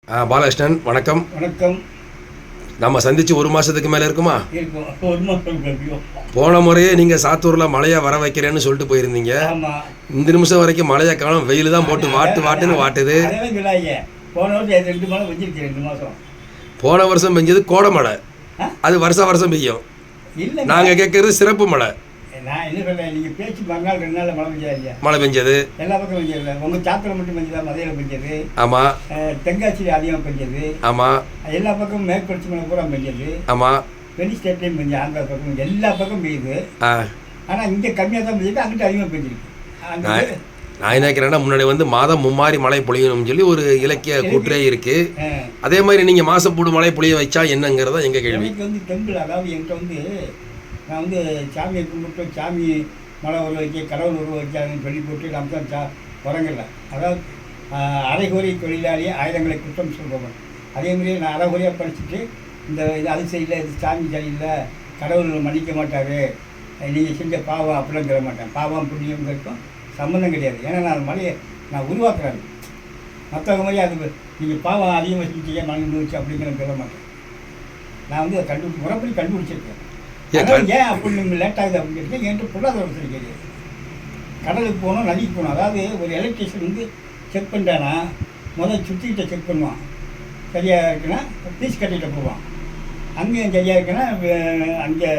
பாலகிருஷ்ணன் வணக்கம். வணக்கம். நம்ம சந்திச்சு ஒரு மாசத்துக்கு மேல இருக்குமா? இருக்கும். ஒரு மாதம். போன முறையே நீங்க சாத்தூர்ல மழையை வர வைக்கிறேன்னு சொல்லிட்டு போயிருந்தீங்க. இந்த நிமிஷம் வரைக்கும் மழையை காணும், வெயில் தான் போட்டு வாட்டுன்னு வாட்டுது. போன வருஷம் 2 மழை பெஞ்சிருக்கு. 2 மாதம். போன வருஷம் பெஞ்சது கோடை மழை, அது வருஷம் பெய்யும். நாங்க கேட்கறது சிறப்பு மழை. நான் என்ன சொல்றேன், நீங்க பேச்சு மறுநாள் 2 நாள் மழை பெஞ்சா இல்லையா? மழை பெஞ்சது எல்லா பக்கம் பெஞ்சது. உங்க சாத்திரம் மட்டும் பெஞ்சதா? மதையில பெஞ்சது. ஆமா. தென்காசியில் அதிகமாக பெஞ்சது. ஆமா. எல்லா பக்கமும் மேற்குறிச்சி மலை பூரா பெஞ்சது. ஆமா. வெளி ஸ்டேட்லையும் பெஞ்சு, ஆந்திரா பக்கம் எல்லா பக்கம் பெய்யுது. ஆனா இங்க கம்மியாக தான் பெஞ்சிருக்கு, அங்கிட்ட அதிகமாக பெஞ்சிருக்கு. நான் என்ன நினைக்கிறேன்னா, முன்னாடி மாதம் மும்மாரி மழை பொழியணும்னு சொல்லி ஒரு இலக்கிய கூற்றே இருக்கு. அதே மாதிரி நீங்க மாசப்பூடு மழை பொழிய வச்சா என்னங்கிறதா எங்க கேள்வி. டெம்பிள், அதாவது என்கிட்ட நான் சாமியை கும்பிட்டு சாமி மழை உருவ வைக்க, கடவுள் உருவ வைக்காதுன்னு சொல்லி போட்டு நம்ம தான் உரங்கல. அதாவது அரைகுறை தொழிலாளி ஆயுதங்களை குற்றம் சொல்பவன். அதே மாதிரி நான் அரைகுறையாக படிச்சுட்டு இது அது சரியில்லை, இது சாமி சரியில்லை, கடவுள் மன்னிக்க மாட்டார், நீங்கள் செஞ்ச பாவம் அப்படிலாம் சொல்ல மாட்டேன். பாவம் புண்ணியங்கிறதுக்கும் சம்மந்தம் கிடையாது. ஏன்னா நான் மழையை நான் உருவாக்குறேன். மற்றவங்க மாதிரி அது நீங்கள் பாவம் அதிகமாக செஞ்சீங்க மழை வச்சு அப்படிங்கிற சொல்ல மாட்டேன். நான் அதை முறைப்படி கண்டுபிடிச்சிருக்கேன். ஏன் அப்படி லேட் ஆகுது அப்படின்னு என்கிட்ட பொருளாதார வசதி கிடையாது. கடலுக்கு போகணும், நதிக்கு போகணும். அதாவது ஒரு எலக்ட்ரிஷியன் செக் பண்ணிட்டானா முதல் சுற்றிக்கிட்ட செக் பண்ணுவான். சரியாக இருக்குன்னா ஃபீஸ் கட்டிகிட்ட போவான். அங்கேயும் சரியாக இருக்குன்னா அங்கே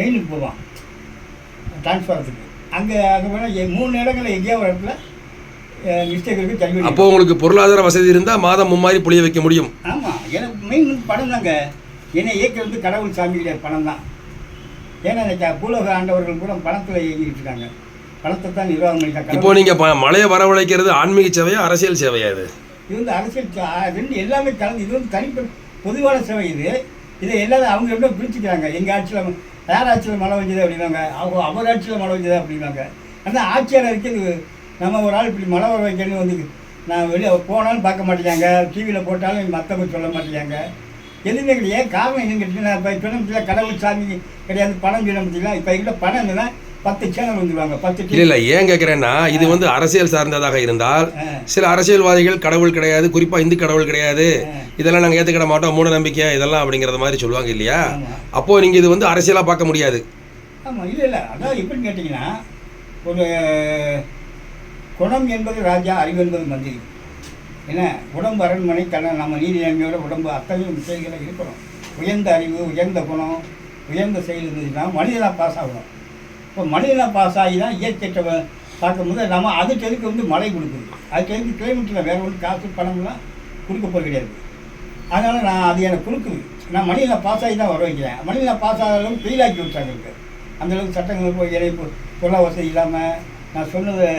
மெயினுக்கு போவான் டிரான்ஸ்ஃபாரத்துக்கு. அங்கே போனால் 3 இடங்களில் எங்கேயாவது ஒரு இடத்துல மிஸ்டேக் இருக்குது, தள்ளி. அப்போ உங்களுக்கு பொருளாதார வசதி இருந்தால் மாதம் மும்மாரி புளிய வைக்க முடியும். ஆமாம். எனக்கு மெயின் பணம் தாங்க. ஏன்னா இயக்கிறது கடவுள் சாமி கிடையாது, பணம் தான். ஏன்னா பூலோக ஆண்டவர்கள் கூட பணத்தில் இயங்கிட்டு இருக்காங்க. பணத்தை தான் நிர்வாகம் பண்ணிட்டாங்க. இப்போ நீங்கள் மழையை வரவழைக்கிறது ஆன்மீக சேவையா அரசியல் சேவையா? இது அரசியல் ரெண்டு எல்லாமே கலந்து. இது தனிப்பட்ட பொதுவான சேவை. இதை எல்லாரும் அவங்க எப்படி பிரிச்சுக்கிறாங்க. எங்கள் ஆட்சியில் யார் ஆட்சியில் மழை வந்தது அப்படின்னாங்க, அவங்க அவர் ஆட்சியில் மழை வந்தது அப்படின்னாங்க. ஆனால் ஆட்சியாளருக்கு இது நம்ம ஒரு ஆள் இப்படி மழை வர வைக்கணும்னு நான் வெளியே போனாலும் பார்க்க மாட்டேங்காங்க, டிவியில் போட்டாலும் மற்றவங்க சொல்ல மாட்டேங்காங்க. எதுவுமே கிடையாது. காரணம் என்னன்னு கேட்டீங்கன்னா, இப்போ சொன்ன கடவுள் சாமி கிடையாது, பணம் சொல்ல முடியல. இப்போ எங்கிட்ட பணம் இருந்ததுன்னா 10 சேனல் வந்துடுவாங்க. 10 இல்லை. ஏன் கேட்குறேன்னா, இது அரசியல் சார்ந்ததாக இருந்தால் சில அரசியல்வாதிகள் கடவுள் கிடையாது, குறிப்பாக இந்து கடவுள் கிடையாது, இதெல்லாம் நாங்கள் ஏற்றுக்கிட மாட்டோம், மூட நம்பிக்கை இதெல்லாம் அப்படிங்கிறத மாதிரி சொல்லுவாங்க இல்லையா? அப்போது நீங்கள் இது அரசியலாக பார்க்க முடியாது. ஆமாம். இல்லை. அதாவது எப்படின்னு கேட்டிங்கன்னா, ஒரு குணம் என்பது ராஜா, அறிவு என்பது மந்திரி. ஏன்னா உடம்பு அரண்மனை, நம்ம நீதி நேர்மையோட உடம்பு அத்தகைய செயல்களை இருக்கணும். உயர்ந்த அறிவு, உயர்ந்த குணம், உயர்ந்த செயல் இருந்துச்சுன்னா மனிதனாக பாஸ் ஆகணும். இப்போ மனிதனாக பாஸ் ஆகி தான் இயற்கையை பார்க்கும்போது நம்ம அதுக்கு எதுக்கு மழை கொடுக்குது. அதுக்கு எதுக்கு கிளைமேட்டில் வேறு ஒன்று காசு பணம்லாம் கொடுக்க போகிறது கிடையாது. அதனால் நான் அது எனக்கு கொடுக்குது. நான் மனிதனாக பாஸ் ஆகி தான் வர வைக்கிறேன். மனிதனாக பாஸ் ஆகிற அளவுக்கு ஃபெயிலாக்கி விட்டாங்க. இருக்குது அந்தளவுக்கு சட்டங்கள் போய் இணைப்பு பொருளா வசதி இல்லாமல் நான் சொன்னதை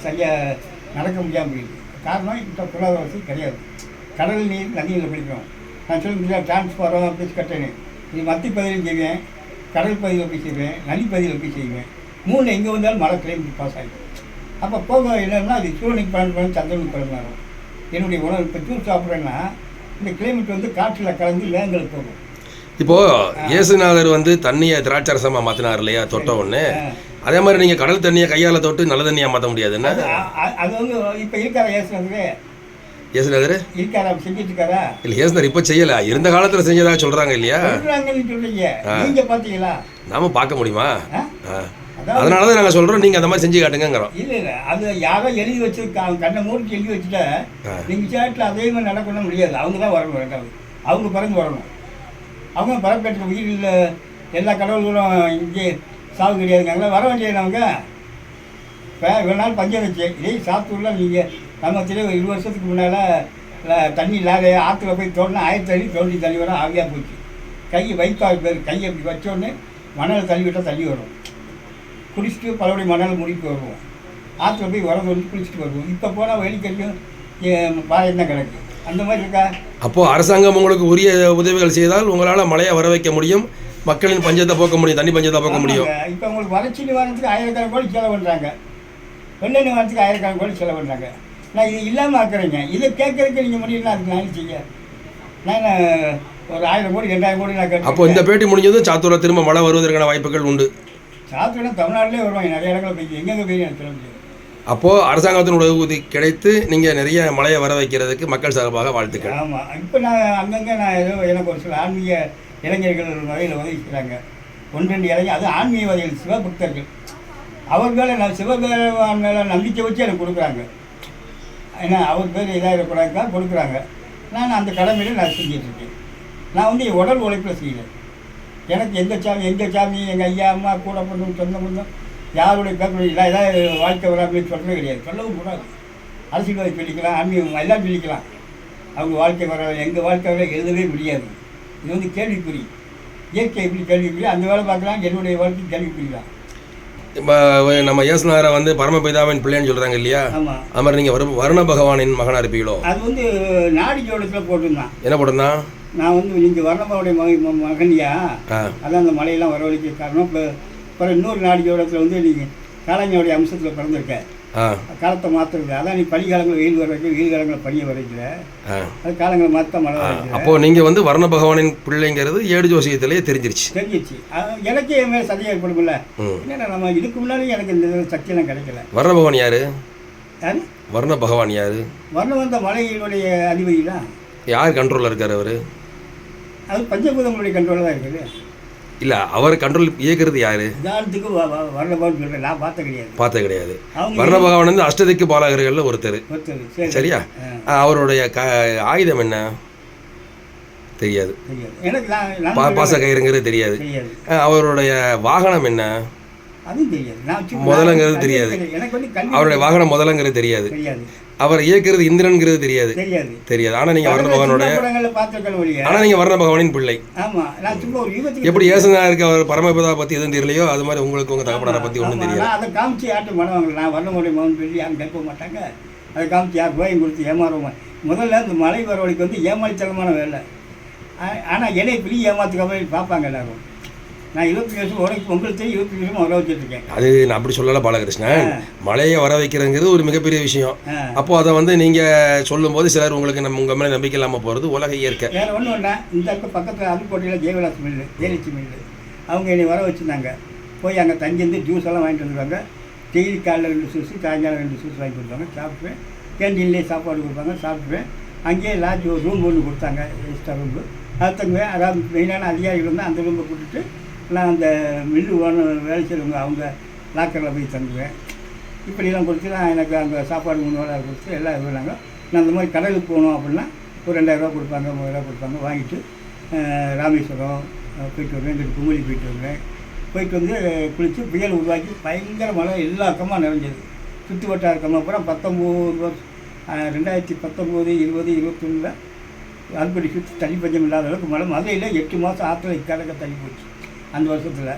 சரியாக நடக்க முடியாமல் போயிடுது. காரணம் இப்போ பொருளாதார வசதி கிடையாது. கடல் நீர் நதியில் பிடிக்கணும். நான் சொல்ல முடியாது, டிரான்ஸ்ஃபாரம் பீஸ் கட்டணு இது மத்திய பகுதியிலும் செய்வேன், கடல் பகுதியில் போய் செய்வேன், நதி பகுதியில் போய் செய்வேன். 3 எங்கே வந்தாலும் மழை கிளைமேட் பாஸ் ஆகிடும். அப்போ போக என்னன்னா, அது சூரியனுக்கு 12 சந்திரனுக்கு 14 என்னுடைய உணவு. இப்போ ஜூஸ் சாப்பிட்றேன்னா இந்த கிளைமேட் காற்றில் கலந்து வேங்களுக்கு போகும். இப்போது இயேசுநாதர் தண்ணியை திராட்சரசமாக மாற்றினார் இல்லையா, தொட்ட ஒன்று. அதே மாதிரி நீங்கள் கடல் தண்ணியை கையால் தொட்டு நல்ல தண்ணியாக மாற்ற முடியாதுன்னா அது இப்போ இருக்காரா இயேசுநாதர் இருக்காரா, செஞ்சுட்டு இருக்காரா? இல்லை, இயேசுநாதர் இப்போ செய்யலை, இருந்த காலத்தில் செஞ்சதாக சொல்கிறாங்க இல்லையா? சொல்றீங்க நீங்கள் பார்த்தீங்களா? நாம பார்க்க முடியுமா? அதனால தான் நாங்கள் சொல்கிறோம், நீங்கள் அந்த மாதிரி செஞ்சு காட்டுங்கிறோம். இல்லை. அது யாரோ எழுதி வச்சுருக்காங்க, கண்ணை மூடி எழுதி வச்சுட்டா நீங்கள் சேட்டில் அதே மாதிரி நடக்கணும் முடியாது. அவங்க தான் வரணும். ரெண்டாவது அவங்க பறந்து வரணும். அவங்க பரப்பேற்ற உயிரில் எல்லா கடவுள்களும் இங்கே சாவு கிடையாதுங்க, வர வேண்டியது. அவங்க இப்போ இவ்வளோ நாள் பஞ்சம் வச்சு இதே சாத்தூரில் நீங்கள் நம்ம 20 வருஷத்துக்கு முன்னால் தண்ணி இல்லாத ஆற்றுல போய் தோண்டினா 1000 அடி தண்ணி வர ஆவியாக போச்சு. வைப்பாக பேர் கையை இப்படி வச்சோடனே மணல் தள்ளி விட்டால் தண்ணி வரும். குடிச்சிட்டு பலபடி மணல் முடிப்பு வருவோம். ஆற்றுல போய் உரம் வந்து குளிச்சுட்டு வருவோம். இப்போ போனால் வெளிக்கடியும் பாயம் தான் கிடக்கு. அந்த மாதிரி இருக்கா? அப்போது அரசாங்கம் உங்களுக்கு உரிய உதவிகள் செய்தால் உங்களால் மழையை வர வைக்க முடியும், மக்களின் பஞ்சத்தை போக்க முடியும், தண்ணி பஞ்சத்தை போக்க முடியும். இப்போ உங்களுக்கு வறட்சி நிவாரணத்துக்கு 1000 கோடி செலவு பண்ணுறாங்க, வெள்ள நிவாரணத்துக்கு 1000 கோடி செலவு பண்ணுறாங்க. நான் இது இல்லாமல் ஆக்குறேங்க. இதை கேட்கறதுக்கு நீங்கள் முடியல, அதுக்கு நான் செய்ய நான் ஒரு 1000 கோடி 2000 கோடி நான் கேட்டேன். அப்போ இந்த பேட்டி முடிஞ்சதும் சாத்தூரில் திரும்ப மழை வருவதற்கான வாய்ப்புகள் உண்டு. சாத்தூர்னா தமிழ்நாட்டிலே வருவாங்க, நிறைய இடங்களில் போய் எங்கெங்கே போய் எனக்கு சொல்ல முடியாது. அப்போது அரசாங்கத்தின் உதவி கிடைத்து நீங்கள் நிறைய மழையை வர வைக்கிறதுக்கு மக்கள் சார்பாக வாழ்த்துக்கள். ஆமாம். இப்போ நான் அங்கங்கே நான் ஏதோ எனக்கு ஒரு சில ஆன்மீக இளைஞர்கள் வகையில் உதவி செய்கிறாங்க. 1-2 இளைஞர், அது ஆன்மீகவாதிகள், சிவபக்தர்கள். அவர் மேலே நான் சிவபெருமான் மேலே நம்பிக்கை வச்சு எனக்கு கொடுக்குறாங்க. ஏன்னா அவர் பேர் இதாகிடக்கூடாதுக்காக கொடுக்குறாங்க. நான் அந்த கடமையில் நான் செஞ்சிட்ருக்கேன். நான் வந்து என் உடல் உழைப்பில் செய்யலை. எனக்கு எங்கள் சாமி எங்கள் ஐயா அம்மா கூட பிறந்தவங்க சொந்த பந்தம் யாருடைய பேர் இல்லை, ஏதாவது வாழ்க்கை வராமல் சொல்லவே கிடையாது, சொல்லவும் கூடாது. அரசியல்வாதி சொல்லிக்கலாம், ஆன்மீகம் எல்லாம் சொல்லிக்கலாம். அவங்க வாழ்க்கை வர எங்கள் வாழ்க்கை வர எழுதவே முடியாது. இது வந்து கேள்விக்குறி. இயற்கை எப்படி கேள்விக்குறி, அந்த வேலை பார்க்கலாம், என்னுடைய வாழ்க்கை கேள்விக்குறி தான். இப்போ நம்ம இயேசுநாதரை வந்து பரமபிதாவின் பிள்ளைன்னு சொல்கிறாங்க இல்லையா? ஆமாம். அது மாதிரி நீங்கள் வருண பகவானின் மகனாக இருப்பீங்களோ? அது வந்து நாடி ஜோடத்தில் போட்டிருந்தான். என்ன போட்டிருந்தான்? நான் வந்து நீங்கள் வர்ணபாவுடைய மகனியா, அதான் அந்த மலையெல்லாம் வரவழைக்க காரணம். இப்போ அப்புறம் இன்னொரு நாடி ஜோடத்தில் வந்து நீங்கள் காலங்களுடைய அம்சத்தில் பிறந்திருக்க, காலத்தை மாற்றுறது. அதான் நீ பனிக்காலங்கள் வெயில் வர வைக்க, வெயில் காலங்களில் பனியை வரைக்கிற, அது காலங்களை மாற்ற மழை வரைக்கிற. அப்போது நீங்கள் வந்து வர்ண பகவானின் பிள்ளைங்கிறது ஏடு ஜோசியத்திலேயே தெரிஞ்சிருச்சு. எனக்கே என் மேலே சதியாக ஏற்படும்ல. என்னென்ன நம்ம இதுக்கு முன்னாடி எனக்கு இந்த சக்தியெல்லாம் கிடைக்கல. வர்ண பகவான் யாரு? யாரு வர்ண பகவான் யாரு? வர்ணம் வந்த மலையினுடைய அதிபதி தான். யார் கண்ட்ரோலில் இருக்கார் அவர்? அது பஞ்சபூதங்களுடைய கண்ட்ரோலில் தான் இருக்குது. இல்லை, அவர் கண்ட்ரோல் இயக்கிறது யாரு? உதாரணத்துக்கு வர்ணபகவான் சொல்கிறேன், நான் பார்த்தது கிடையாது. வர்ண பகவான் வந்து அஷ்டதிக்கு பாலகர்களில் ஒருத்தர். சரியா? அவருடைய ஆயுதம் என்ன தெரியாது. பாச கயிறுங்கிறது தெரியாது. அவருடைய வாகனம் என்ன முதலங்கிறது தெரியாது. அவருடைய வாகனம் முதலங்கிறது தெரியாது. அவர் இயக்கிறது இந்திரன்கிறது தெரியாது. ஆனால் நீங்கள் வர்ண பகவானோட நீங்கள் வர்ண பகவானின் பிள்ளை. எப்படி ஏசுநாதருக்கு அவர் பரமபிதா பற்றி எதுவும் தெரியலையோ அது மாதிரி உங்களுக்கு உங்கள் தகப்பனாரை பற்றி ஒன்றும் தெரியாது. அதை காமிச்சு யார்ட்டும் பண்ணுவாங்க. நான் வர்ணமுடைய மகன் சொல்லி யாரும் கேட்க மாட்டாங்க. அதை காமிச்சு யார் ரூபாயும் கொடுத்து ஏமாறுவோம். முதல்ல இந்த மலை வரவழைக்கு வந்து ஏமாளித்தனமான வேலை. ஆனால் என்னை பெரிய ஏமாத்துக்காக பார்ப்பாங்க எல்லாரும். நான் 20 வருஷம் உங்களுக்கு தெரியும், 20 வருஷம் வர வச்சுருக்கேன். அது நான் அப்படி சொல்லலை பாலகிருஷ்ணன். மழையை வர வைக்கிறதுங்கிறது ஒரு மிகப்பெரிய விஷயம். அப்போது அதை வந்து நீங்கள் சொல்லும்போது சிலர் உங்களுக்கு உங்கள் மேலே நம்பிக்கை இல்லாமல் போகிறது உலக இயற்கை. வேறு ஒன்றும் இல்லை. இந்த பக்கத்தில் அருக்கோட்டையில் ஜெயவிலாஸ் மில்லு, ஜெயலட்சுமி மில்லு, அவங்க என்னை வர வச்சுருந்தாங்க. போய் அங்கே தங்கியிருந்து ஜூஸ் எல்லாம் வாங்கிட்டு வந்துருவாங்க. டெய்லி காலையில் 2 ஜூஸ், சாயங்காலம் 2 ஜூஸ் வாங்கி கொடுத்தாங்க. சாப்பிட்டுவேன். கேண்டீன்லேயே சாப்பாடு கொடுப்பாங்க, சாப்பிட்டுவேன். அங்கேயே லாட்ஜ் ஒரு ரூம் ஒன்று கொடுத்தாங்க, எக்ஸ்ட்ரா ரூம்பு. அது தங்குவேன். அதாவது மெயினான அதிகாரிகள் இருந்தால் அந்த ரூம்பை கொடுத்துட்டு நான் அந்த மில்லு வேலை செய்கிறவங்க அவங்க லாக்கரில் போய் தங்குவேன். இப்படிலாம் கொடுத்து நான் எனக்கு அங்கே சாப்பாடு 3 வேளை கொடுத்து எல்லாம் இருந்தாங்க. நான் அந்த மாதிரி கடலுக்கு போகணும் அப்படின்னா ஒரு 2000 கொடுப்பாங்க, 3000 கொடுப்பாங்க. வாங்கிட்டு ராமேஸ்வரம் போயிட்டு வருவேன், இங்கிட்டு கும்பலி போயிட்டு வருவேன். போயிட்டு வந்து குளித்து புயல் உருவாக்கி பயங்கர மழை எல்லா பக்கமாக நிறைஞ்சது. சுற்று வட்டார கம்மா அப்புறம் 19 வருஷம் 2019, 20, 21 அதுபடி சுற்றி தண்ணி பஞ்சம் இல்லாத அளவுக்கு மழை. மதுரையில் 8 மாதம் ஆற்றுல இக்கடக்க தண்ணி போச்சு. அந்த வருஷத்தில்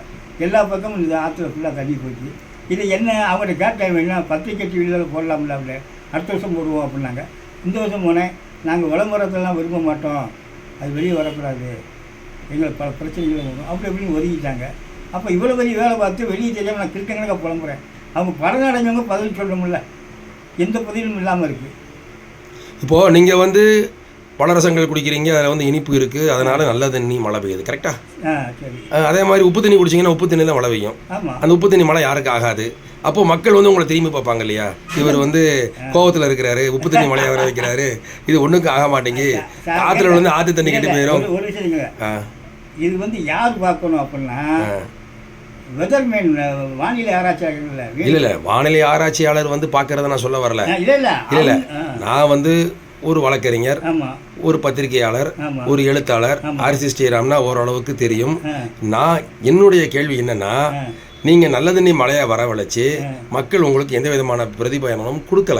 எல்லா பக்கமும் இந்த ஆற்றுல ஃபுல்லாக தண்ணி போச்சு. இது என்ன அவங்கள்ட்ட கேட்டாங்க, என்ன பத்திரிக்கை டிவியில் போடலாம்ல, அப்படி அடுத்த வருஷம் போடுவோம் அப்படின்னாங்க. இந்த வருஷம் போனேன். நாங்கள் விளம்பரத்தெல்லாம் விரும்ப மாட்டோம், அது வெளியே வரக்கூடாது, எங்களுக்கு பல பிரச்சனைகள் வரும் அப்படி அப்படின்னு ஒதுக்கிட்டாங்க. அப்போ இவ்வளோ பெரிய வேலை பார்த்து வெளியே தெரியாமல் நான் கிருக்கணக்காக புலம்புறேன். அவங்க படம் அடைஞ்சவங்க பதில் சொல்ல முடியல, எந்த பதிலும் இல்லாமல் இருக்குது. இப்போது நீங்கள் வந்து பல ரசங்கள் குடிக்கிறீங்க, அதில் வந்து இனிப்பு இருக்குது, அதனால் நல்ல தண்ணி மழை பெய்யுது. கரெக்டாக? சரி. அதே மாதிரி உப்பு தண்ணி குடிச்சிங்கன்னா உப்பு தண்ணி தான் மழை பெய்யும். அந்த உப்பு தண்ணி மழை யாருக்கு ஆகாது. அப்போது மக்கள் வந்து உங்களை திரும்பி பார்ப்பாங்க இல்லையா? இவர் வந்து கோவத்தில் இருக்கிறாரு, உப்பு தண்ணி மழையை வர வைக்கிறாரு, இது ஒன்றுக்கு ஆக மாட்டேங்கி ஆற்றுல வந்து ஆற்று தண்ணி கட்டி போயிடும். ஒரு விஷயம், இது வந்து யார் பார்க்கணும் அப்படின்னா வெதர்மேன், வானிலை ஆராய்ச்சியாளர்கள். இல்லை, வானிலை ஆராய்ச்சியாளர் வந்து பார்க்கறத நான் சொல்ல வரல. இல்லை, நான் வந்து ஒரு வழக்கறிஞர், ஒரு பத்திரிகையாளர், ஒரு எழுத்தாளர். ஆர்சி ஸ்ரீராம்னா ஓரளவுக்கு தெரியும். நான் என்னுடைய கேள்வி என்னன்னா, நீங்கள் நல்ல தண்ணி மழையை வரவழைச்சி மக்கள் உங்களுக்கு எந்த விதமான பிரதிபயனமும் கொடுக்கல.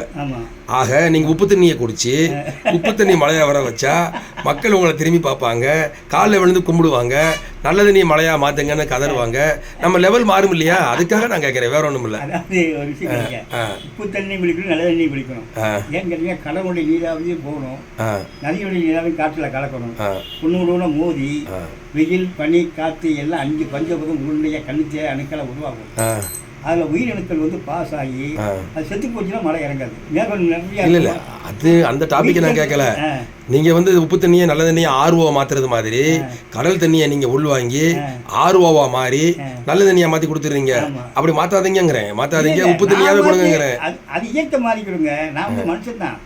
ஆக நீங்கள் உப்பு தண்ணியை குடிச்சு உப்பு தண்ணி மழையை வர வச்சா மக்கள் உங்களை திரும்பி பார்ப்பாங்க, காலில் விழுந்து கும்பிடுவாங்க, நல்ல தண்ணி மழையாக மாற்றுங்கன்னு கதறுவாங்க. நம்ம லெவல் மாறும் இல்லையா? அதுக்காக நான் கேட்குறேன், வேற ஒன்றும் இல்லை. உப்பு தண்ணி குளிக்கணும், நல்ல தண்ணி குளிக்கணும். ஏன்னு கேட்டீங்கன்னா கடவுளுடைய நீராவியும் போகணும், நதியுடைய நீராவையும் காற்றில் கலக்கணும். பொண்ணு மோதி வெயில் பனி காற்று எல்லாம் 5 பஞ்சபூதம் உருண்டையாக கணிச்ச அணுக்களை உருவாகும். அதில் உயிரணுக்கள் வந்து பாஸ் ஆகி அது செத்து போச்சுன்னா மழை இறங்காது. மேற்கொண்டு நிறைய இல்லை. அது அந்த டாபிக் நான் கேட்கல. நீங்க வந்து உப்பு தண்ணியை நல்ல தண்ணியை ஆர்ஓவா மாத்துறது மாதிரி கடல் தண்ணியை நீங்க உள்வாங்கி ஆர்ஓவா மாறி நல்ல தண்ணியா மாத்தி கொடுத்துறீங்க. அப்படி மாத்தாதீங்கிறேன், மாத்தாதீங்க, உப்பு தண்ணியாவே கொடுங்கிறேன். அது இயற்கை மாறிக்கிறோங்க, நான் வந்து மனுஷன் தான்.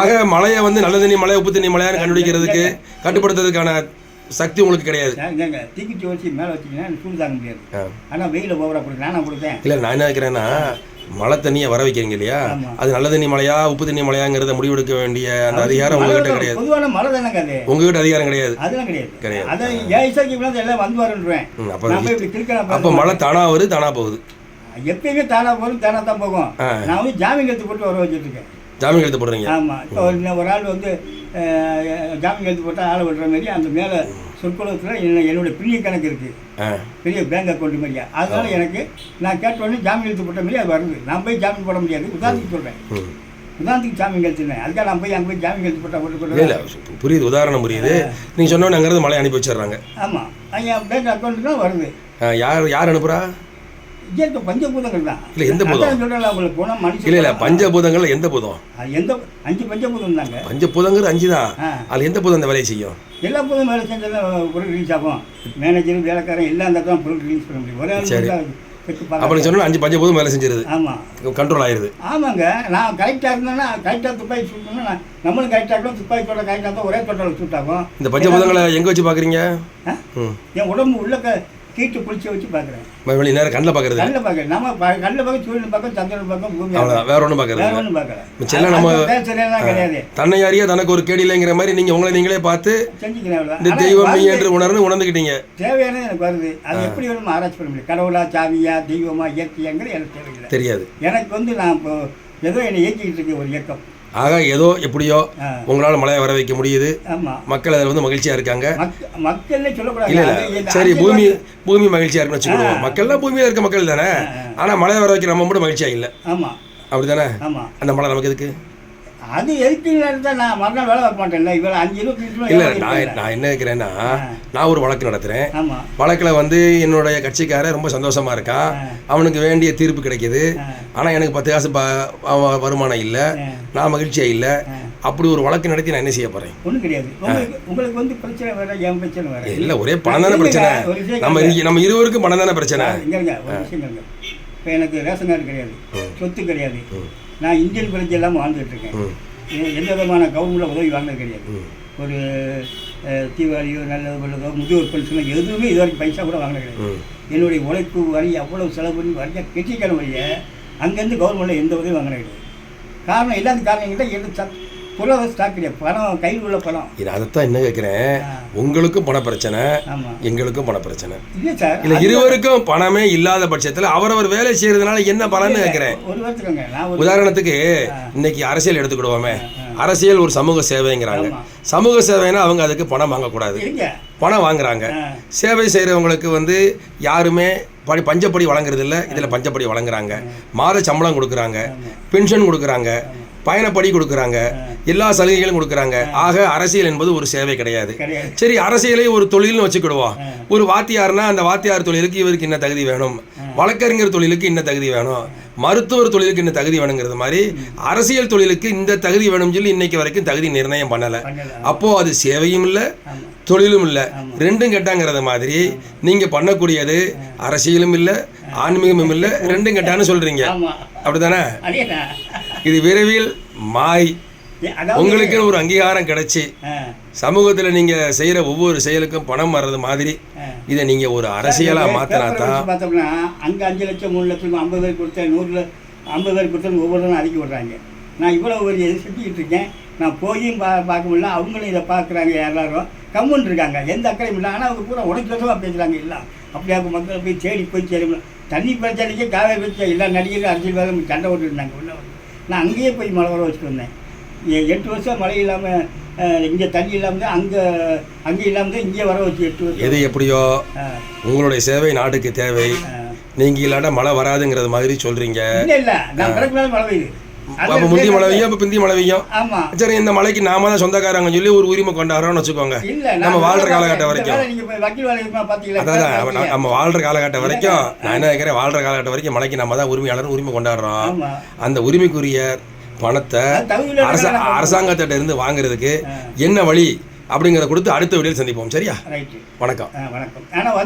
ஆக மழையை வந்து நல்ல தண்ணி மழை உப்பு தண்ணி மழையான்னு கண்டுபிடிக்கிறதுக்கு கட்டுப்படுத்துறதுக்கான சக்தி உங்களுக்கு கிடையாது. தீக்கிட்டி வச்சு மேலே வச்சிங்கன்னா சூடு தாங்க முடியாது. ஆனால் வெயில ஓவரா கொடுத்தேன், நானும் கொடுத்தேன். இல்லை, நான் என்ன நினைக்கிறேன்னா, மழை தண்ணியை வர வைக்கிறீங்க இல்லையா, அது நல்ல தண்ணி மழையா உப்பு தண்ணி மழையாங்கிறத முடிவெடுக்க வேண்டிய அந்த அதிகாரம் உங்ககிட்ட கிடையாது. பொதுவான மழை தானே அது, உங்ககிட்ட அதிகாரம் கிடையாது. அதெல்லாம் கிடையாது. அதை ஏசாக்கி எல்லாம் வந்து வரேன். அப்போ மழை தானா வருது தானா போகுது. எப்பயுமே தானா போகும், தானா தான் போகும். நான் வந்து ஜாமீன் எடுத்து போட்டு வர வச்சுட்டு இருக்கேன். ஜாமீன் எடுத்து போடுறீங்க? ஆமாம். இப்போ ஒரு ஆள் வந்து ஜாமீன் எடுத்து போட்டால் ஆளை விடுற மாதிரி அந்த மேலே சொற்குலத்தில் என்னோட பெரிய கணக்கு இருக்குது, பெரிய பேங்க் அக்கௌண்ட் மாதிரியா. அதனால எனக்கு நான் கேட்ட உடனே ஜாமீன் எடுத்து போட்ட மாதிரி அது வருது. நான் போய் ஜாமீன் போட முடியாது. உதாரணத்துக்கு சொல்கிறேன், உதாரணத்துக்கு ஜாமீன் எடுத்துருந்தேன். அதுக்காக நான் போய் அங்கே போய் ஜாமீன் எடுத்து போட்டால் போட்டு இல்லை, புரியுது, உதாரணம் புரியுது. நீங்கள் சொன்னோன்னு அங்கேருந்து மழை அனுப்பி வச்சிடுறாங்க. ஆமாம், என் பேங்க் அக்கௌண்ட்டுக்கு தான் வருது. யார் அனுப்புகிறா? இயற்கை பஞ்சபூதங்கள் தான். இல்லை, எந்த பூதம் சொல்கிறேன் உங்களுக்கு போனால் மனுஷன். இல்லை, பஞ்சபூதங்கள் எந்த பூதம்? எந்த 5 பஞ்சபூதம் தாங்க. பஞ்சபூதங்கள் 5 தான். அது எந்த பூதம் அந்த வேலையை செய்யும்? எல்லா பூதம் வேலை செஞ்சாலும் பொருள் ரிலீஸ் ஆகும். மேனேஜரும் வேலைக்காரன் எல்லாம் அந்த தான் பொருள் ரிலீஸ் பண்ண முடியும். ஒரே அப்படி சொன்னா 5 பஞ்சபூதம் வேலை செஞ்சிருது. ஆமாம், கண்ட்ரோல் ஆயிருது. ஆமாங்க. நான் கரெக்டாக இருந்தேன்னா கரெக்டாக துப்பாக்கி சுட்டோம்னா நம்மளும் கரெக்டாக இருக்கும். துப்பாக்கி தோட்ட கரெக்டாக தான் ஒரே தோட்டத்தில் சூட்டாகும். இந்த பஞ்சபூதங்களை எங்கே வச்சு பார்க்குறீங்க? என் உடம்பு உள்ள கீட்டு குளிச்சு வச்சு பார்க்குறேன். நேரம் கண்ணில் பார்க்குறது? கண்ணில் பார்க்குறேன். நம்ம கண்ணில் பார்க்க சூரியன் பார்க்க சந்திரன் பார்க்க பூமி, வேற ஒன்றும் பார்க்குறது? வேற ஒன்றும் பார்க்கல. செல்ல நம்ம கிடையாது. தன்னை அறிய தனக்கு ஒரு கேடு இல்லைங்கிற மாதிரி நீங்கள் உங்களை நீங்களே பார்த்து செஞ்சுக்கிறேன். இந்த தெய்வம் நீ என்று உணர்ந்துக்கிட்டீங்க. தேவையானது எனக்கு வருது. அது எப்படி வேணும் ஆராய்ச்சி பண்ண முடியும். கடவுளா, சாமியா, தெய்வமா, இயற்கையாங்கிறது எனக்கு தேவையில்லை, தெரியாது. எனக்கு வந்து நான் இப்போ ஏதோ என்னை இயக்கிக்கிட்டு இருக்க ஒரு இயக்கம். ஆக ஏதோ எப்படியோ உங்களால் மழையை வர வைக்க முடியுது. மக்கள் அதில் வந்து மகிழ்ச்சியா இருக்காங்க. மக்கள்னே சொல்லக்கூடாது. இல்லை இல்லை, சரி, பூமி மகிழ்ச்சியா இருக்குன்னு வச்சுக்கணும். மக்கள்லாம் பூமியில் இருக்க மக்கள் தானே. ஆனால் மழையை வர வைக்க நம்ம மட்டும் மகிழ்ச்சியா இல்லை. ஆமாம், அப்படி தானே. அந்த மழை நமக்கு எதுக்கு? அது எதுக்கு நான் மறுநாள் வேலை வைக்க மாட்டேன்ல. இவ்வளோ 5 இல்லை, நான் என்ன கேட்குறேன்னா, நான் ஒரு வழக்கு நடத்துகிறேன். வழக்கில் வந்து என்னுடைய கட்சிக்காரன் ரொம்ப சந்தோஷமா இருக்கான், அவனுக்கு வேண்டிய தீர்ப்பு கிடைக்கிது. ஆனால் எனக்கு 10 காசு வருமானம் இல்லை, நான் மகிழ்ச்சியாக இல்லை. அப்படி ஒரு வழக்கு நடத்தி நான் என்ன செய்ய போகிறேன்? ஒன்றும் கிடையாது. உங்களுக்கு வந்து பிரச்சனை வேற, என் பிரச்சனை வேற இல்லை, ஒரே பணம் தானே பிரச்சனை. நம்ம இருவருக்கும் பணம் தானே பிரச்சனை. ஒரு விஷயம், இப்போ எனக்கு ரேஷன் கார்டு கிடையாது, சொத்து கிடையாது, நான் இந்தியன் பிறகு எல்லாம் வாழ்ந்துட்டு இருக்கேன். எந்த விதமான கவர்மெண்ட்டில் உதவி வாங்கினது கிடையாது. ஒரு தீபாவளியோ நல்லதோ நல்லதோ முதியோர் பென்ஷனோ எதுவுமே இது வரைக்கும் பைசா கூட வாங்கினது கிடையாது. என்னுடைய உழைப்பு வரி அவ்வளவு செலவு பண்ணி வரைய கெட்டிக்கிற வழியை அங்கேருந்து கவர்மெண்ட்டில் எந்த உதவியும் வாங்கினது கிடையாது. காரணம் இல்லாத காரணம் கிட்ட எது புலவை ஸ்டாக் கிடையாது. பணம் கையில் உள்ள பணம். இது அதைத்தான் என்ன கேட்குறேன், உங்களுக்கும் பண பிரச்சனை, எங்களுக்கும் பண பிரச்சனை இல்லை சார். இல்லை, இருவருக்கும் பணமே இல்லாத பட்சத்தில் அவரவர் வேலை செய்யறதுனால என்ன பலன்னு கேட்குறேன். உதாரணத்துக்கு இன்னைக்கு அரசியல் எடுத்துக்கிடுவோமே. அரசியல் ஒரு சமூக சேவைங்கிறாங்க. சமூக சேவைன்னா அவங்க அதுக்கு பணம் வாங்கக்கூடாது, பணம் வாங்குறாங்க. சேவை செய்கிறவங்களுக்கு வந்து யாருமே பஞ்சப்படி வழங்குறது இல்லை. இதில் பஞ்சப்படி வழங்குறாங்க, மாத சம்பளம் கொடுக்குறாங்க, பென்ஷன் கொடுக்குறாங்க, பயணப்படி கொடுக்குறாங்க, எல்லா சலுகைகளும் கொடுக்குறாங்க. ஆக அரசியல் என்பது ஒரு சேவை கிடையாது. சரி, அரசியலை ஒரு தொழில்னு வச்சுக்கிடுவோம். ஒரு வாத்தியார்னா அந்த வாத்தியார் தொழிலுக்கு இவருக்கு என்ன தகுதி வேணும், வழக்கறிஞர் தொழிலுக்கு என்ன தகுதி வேணும், மருத்துவர் தொழிலுக்கு என்ன தகுதி வேணுங்கிறது மாதிரி அரசியல் தொழிலுக்கு இந்த தகுதி வேணும்னு சொல்லி இன்னைக்கு வரைக்கும் தகுதி நிர்ணயம் பண்ணலை. அப்போ அது சேவையும் இல்லை, தொழிலும் இல்லை, ரெண்டும் கெட்டாங்கிறது மாதிரி நீங்க பண்ணக்கூடியது அரசியலும் இல்லை, ஆன்மீகமும் இல்லை, ரெண்டும் கெட்டான்னு சொல்றீங்க. அப்படித்தானே? இது விரைவில் மாறி உங்களுக்கு ஒரு அங்கீகாரம் கிடைச்சி சமூகத்தில் நீங்க செய்யற ஒவ்வொரு செயலுக்கும் பணம் வர்றது மாதிரி இதை நீங்க ஒரு அரசியலா மாத்தினா தான். பார்த்தோம்னா அங்கே 5 லட்சம் 3 லட்சம் 50 பேர் கொடுத்தா 100 50 பேர் கொடுத்தா ஒவ்வொருத்தரும் அறிக்கை விடுறாங்க. நான் இவ்வளோ ஒரு செஞ்சுக்கிட்டு இருக்கேன். நான் போயும் பார்க்க முடியல, அவங்களும் இதை பார்க்குறாங்க, எல்லாரும் கம்முன்னு இருக்காங்க, எந்த அக்கறையும் இல்லை. ஆனால் அவங்க பூரா உடனே பேசுகிறாங்க. இல்லை அப்படியா மக்களை போய் தேடி போய் சேரும். தண்ணி பிரச்சனைக்கே காவேரி பிரச்சனை எல்லா நடிகரும் அரசியல்வாதம் சண்டை போட்டு இருந்தாங்க. உள்ள நான் அங்கேயே போய் மழை வர வச்சுட்டு வந்தேன். 8 வருஷம் மழை இல்லாமல் இங்கே தண்ணி இல்லாமல் தான் அங்கே இல்லாமல் தான் இங்கே வர வச்சு 8 வருஷம். எது எப்படியோ உங்களுடைய சேவை நாட்டுக்கு தேவை. நீங்கள் இல்லாட்டா மழை வராதுங்கிறது மாதிரி சொல்கிறீங்க. இல்லை, நான் பிறகு மழை பெய்யுது. அப்போ முந்தி மழை பெய்யும், அப்போ பிந்தி மழை பெய்யும். சரி, இந்த மலைக்கு நாம தான் சொந்தக்காரங்க சொல்லி ஒரு உரிமை கொண்டாடுறோம்னு வச்சுக்கோங்க. நம்ம வாழ்ற காலகட்டம் வரைக்கும் அதான் நம்ம வாழ்ற காலகட்டம் வரைக்கும் நான் என்ன கேட்குறேன், வாழ்ற காலகட்டம் வரைக்கும் மலைக்கு நம்ம தான் உரிமையாளர் உரிமை கொண்டாடுறோம். அந்த உரிமைக்குரிய பணத்தை அது தகுதியில் இருக்கிற அரசாங்கத்திட்ட இருந்து வாங்குறதுக்கு என்ன வழி அப்படிங்கிறத கொடுத்து அடுத்த வீடியோவில் சந்திப்போம். சரியா? ரைட்டு. வணக்கம். வணக்கம். ஆனால்